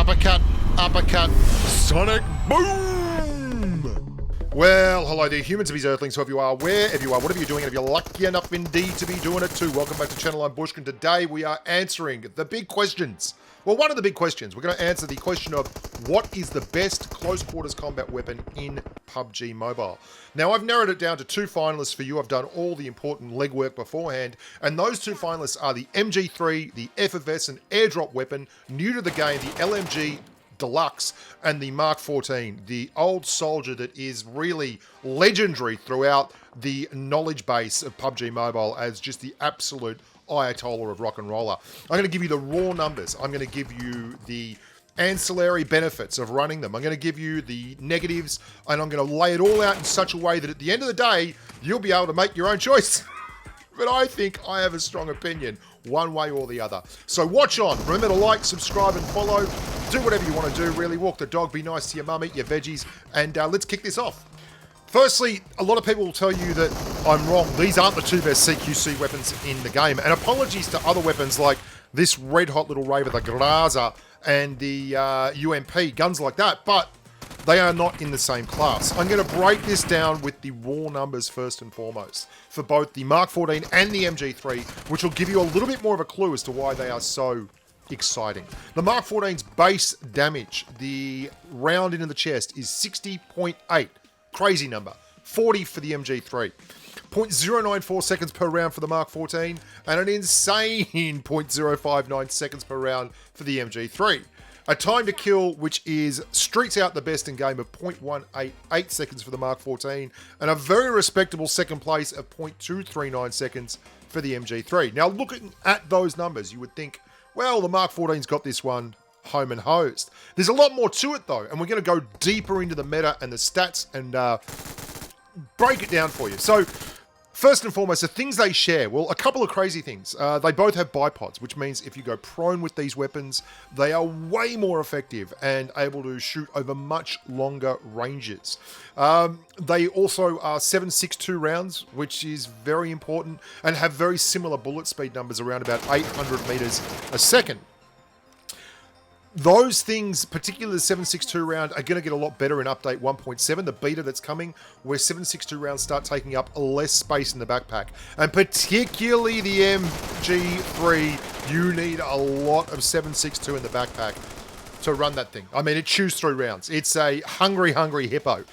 uppercut, uppercut, sonic boom! Well, hello there, humans, bees, earthlings, whoever you are, wherever you are, whatever you're doing, and if you're lucky enough indeed to be doing it too, welcome back to channel. I'm Bushka, and today we are answering the big questions. Well, one of the big questions. We're going to answer the question of what is the best close quarters combat weapon in PUBG Mobile. Now, I've narrowed it down to two finalists for you. I've done all the important legwork beforehand, and those two finalists are the MG3, the FFS and airdrop weapon, new to the game, the LMG Deluxe, and the Mark 14, the old soldier that is really legendary throughout the knowledge base of PUBG Mobile as just the absolute Ayatollah of rock and roller. I'm going to give you the raw numbers. I'm going to give you the ancillary benefits of running them. I'm going to give you the negatives, and I'm going to lay it all out in such a way that at the end of the day, you'll be able to make your own choice. But I think I have a strong opinion, one way or the other. So watch on. Remember to like, subscribe, and follow. Do whatever you want to do, really. Walk the dog, be nice to your mum, eat your veggies, and let's kick this off. Firstly, a lot of people will tell you that I'm wrong. These aren't the two best CQC weapons in the game. And apologies to other weapons like this red-hot little raver, the Graza, and the UMP, guns like that. But they are not in the same class. I'm going to break this down with the raw numbers first and foremost for both the Mark 14 and the MG3, which will give you a little bit more of a clue as to why they are so exciting. The Mark 14's base damage, the round into the chest, is 60.8. Crazy number. 40 for the MG3. 0.094 seconds per round for the Mark 14, and an insane 0.059 seconds per round for the MG3. A time to kill which is streaks out the best in game of 0.188 seconds for the Mark 14, and a very respectable second place of 0.239 seconds for the MG3. Now, looking at those numbers, you would think, well, the Mark 14's got this one home and hosed. There's a lot more to it, though, and we're going to go deeper into the meta and the stats and break it down for you. So, first and foremost, the things they share. Well, a couple of crazy things. They both have bipods, which means if you go prone with these weapons, they are way more effective and able to shoot over much longer ranges. They also are 7.62 rounds, which is very important, and have very similar bullet speed numbers, around about 800 meters a second. Those things, particularly the 7.62 round, are going to get a lot better in update 1.7, the beta that's coming, where 7.62 rounds start taking up less space in the backpack. And particularly the MG3, you need a lot of 7.62 in the backpack to run that thing. I mean, it chews through rounds. It's a hungry, hungry hippo.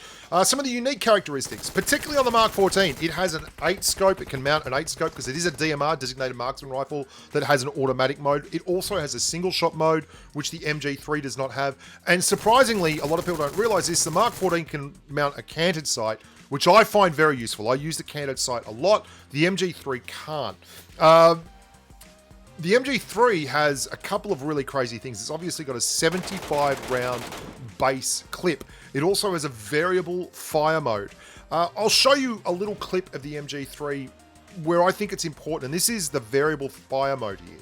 Some of the unique characteristics, particularly on the Mark 14, it has an 8 scope. It can mount an 8 scope because it is a DMR, designated marksman rifle, that has an automatic mode. It also has a single shot mode, which the MG3 does not have. And surprisingly, a lot of people don't realize this, the Mark 14 can mount a canted sight, which I find very useful. I use the canted sight a lot. The MG3 can't. The MG3 has a couple of really crazy things. It's obviously got a 75 round base clip. It also has a variable fire mode. I'll show you a little clip of the MG3 where I think it's important, and this is the variable fire mode here.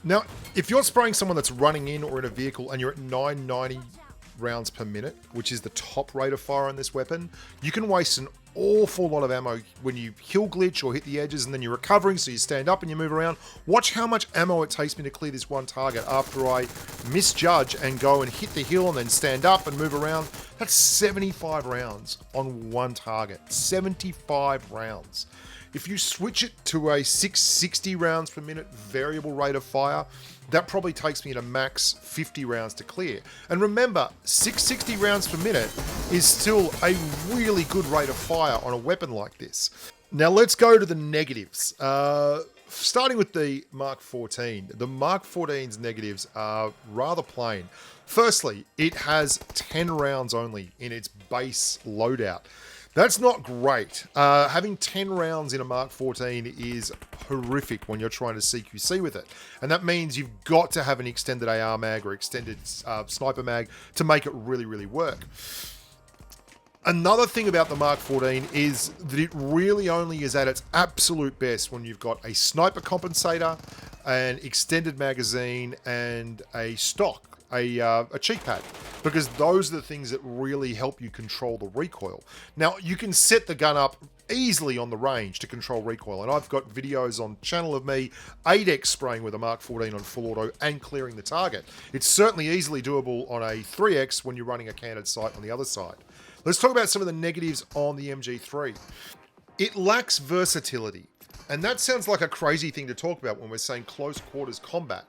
Now, if you're spraying someone that's running in or in a vehicle and you're at 990 rounds per minute, which is the top rate of fire on this weapon, you can waste an awful lot of ammo when you hill glitch or hit the edges, and then you're recovering, so you stand up and you move around. Watch how much ammo it takes me to clear this one target after I misjudge and go and hit the hill and then stand up and move around. That's 75 rounds on one target. 75 rounds. If you switch it to a 660 rounds per minute variable rate of fire, that probably takes me to max 50 rounds to clear. And remember, 660 rounds per minute is still a really good rate of fire on a weapon like this. Now let's go to the negatives. Starting with the Mark 14. The Mark 14's negatives are rather plain. Firstly, it has 10 rounds only in its base loadout. That's not great. Having 10 rounds in a Mark 14 is horrific when you're trying to CQC with it. And that means you've got to have an extended AR mag or extended sniper mag to make it really, really work. Another thing about the Mark 14 is that it really only is at its absolute best when you've got a sniper compensator, an extended magazine, and a stock, a cheek pad. because those are the things that really help you control the recoil. Now, you can set the gun up easily on the range to control recoil, and I've got videos on channel of me 8x spraying with a Mark 14 on full auto and clearing the target. It's certainly easily doable on a 3x when you're running a canted sight on the other side. Let's talk about some of the negatives on the MG3. It lacks versatility, and that sounds like a crazy thing to talk about when we're saying close quarters combat,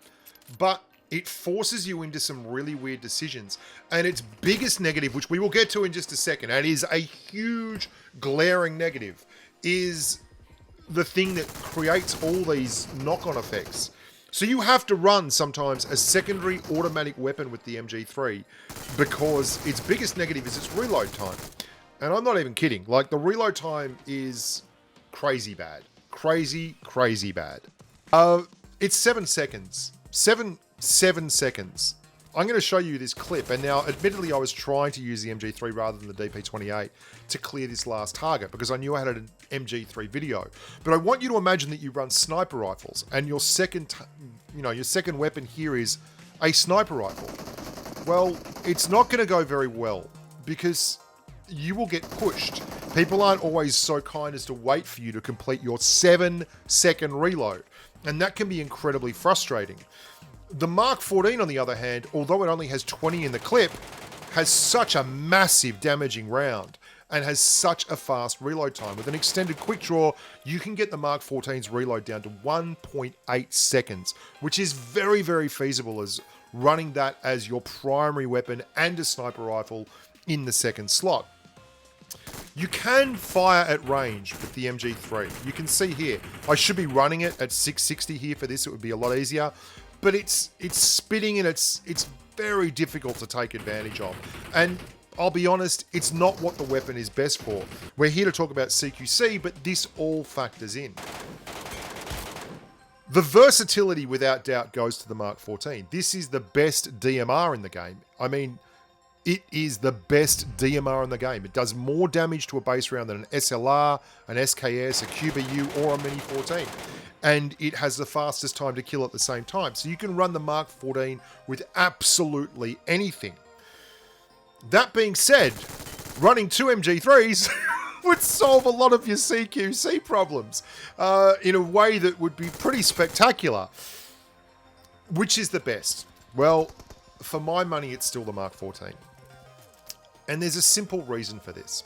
but it forces you into some really weird decisions. And its biggest negative, which we will get to in just a second, and is a huge glaring negative, is the thing that creates all these knock-on effects. So you have to run sometimes a secondary automatic weapon with the MG3 because its biggest negative is its reload time. And I'm not even kidding. Like, the reload time is crazy bad. Crazy, crazy bad. It's 7 seconds. 7 seconds. I'm going to show you this clip, and now admittedly I was trying to use the MG3 rather than the DP28 to clear this last target because I knew I had an MG3 video. But I want you to imagine that you run sniper rifles, and your second weapon here is a sniper rifle. Well, it's not going to go very well because you will get pushed. People aren't always so kind as to wait for you to complete your 7-second reload, and that can be incredibly frustrating. The Mark 14, on the other hand, although it only has 20 in the clip, has such a massive damaging round and has such a fast reload time. With an extended quick draw, you can get the Mark 14's reload down to 1.8 seconds, which is very, very feasible as running that as your primary weapon and a sniper rifle in the second slot. You can fire at range with the MG3. You can see here, I should be running it at 660 here for this. It would be a lot easier. But it's spitting and it's very difficult to take advantage of. And I'll be honest, it's not what the weapon is best for. We're here to talk about CQC, but this all factors in. The versatility, without doubt, goes to the Mark 14. This is the best DMR in the game. I mean, it is the best DMR in the game. It does more damage to a base round than an SLR, an SKS, a QBU, or a Mini 14. And it has the fastest time to kill at the same time. So you can run the Mark 14 with absolutely anything. That being said, running 2 MG3s would solve a lot of your CQC problems in a way that would be pretty spectacular. Which is the best? Well, for my money, it's still the Mark 14. And there's a simple reason for this.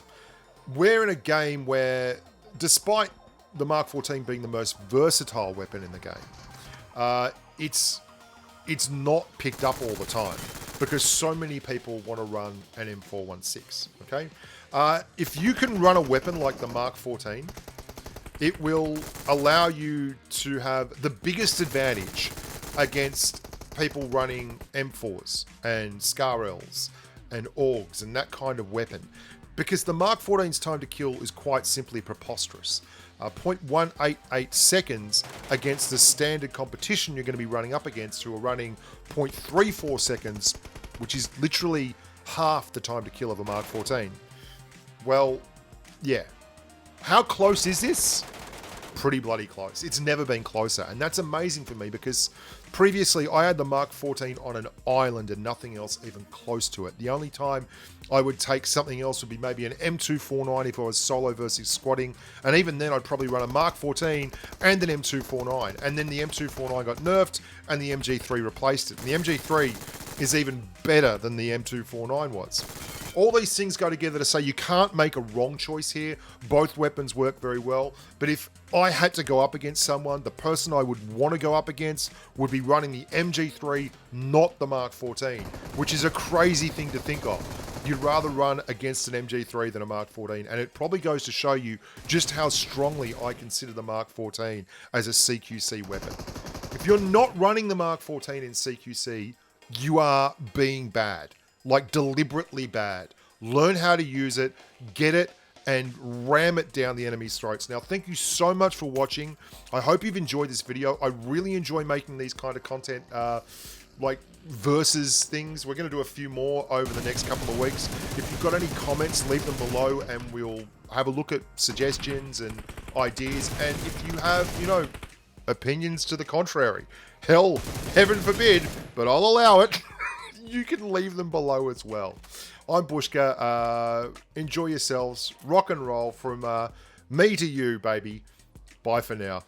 We're in a game where, despite the Mark 14 being the most versatile weapon in the game, it's not picked up all the time because so many people want to run an M416, okay? If you can run a weapon like the Mark 14, it will allow you to have the biggest advantage against people running M4s and SCAR-Ls and AUGs and that kind of weapon, because the Mark 14's time to kill is quite simply preposterous. 0.188 seconds against the standard competition you're going to be running up against, who are running 0.34 seconds, which is literally half the time to kill of a Mark 14. Well, yeah. How close is this? Pretty bloody close. It's never been closer, and that's amazing for me because previously I had the Mark 14 on an island and nothing else even close to it. The only time I would take something else would be maybe an M249 if I was solo versus squatting, and even then I'd probably run a Mark 14 and an M249, and then the M249 got nerfed and the MG3 replaced it. And the MG3 is even better than the M249 was. All these things go together to say you can't make a wrong choice here. Both weapons work very well. But if I had to go up against someone, the person I would want to go up against would be running the MG3, not the Mark 14, which is a crazy thing to think of. You'd rather run against an MG3 than a Mark 14, and it probably goes to show you just how strongly I consider the Mark 14 as a CQC weapon. If you're not running the Mark 14 in CQC, you are being bad. Like, deliberately bad. Learn how to use it, get it, and ram it down the enemy's throats. Now, thank you so much for watching. I hope you've enjoyed this video. I really enjoy making these kind of content, like versus things. We're going to do a few more over the next couple of weeks. If you've got any comments, leave them below, and we'll have a look at suggestions and ideas. And if you have, opinions to the contrary, hell, heaven forbid, but I'll allow it. you can leave them below as well. I'm Bushka. Enjoy yourselves. Rock and roll from me to you, baby. Bye for now.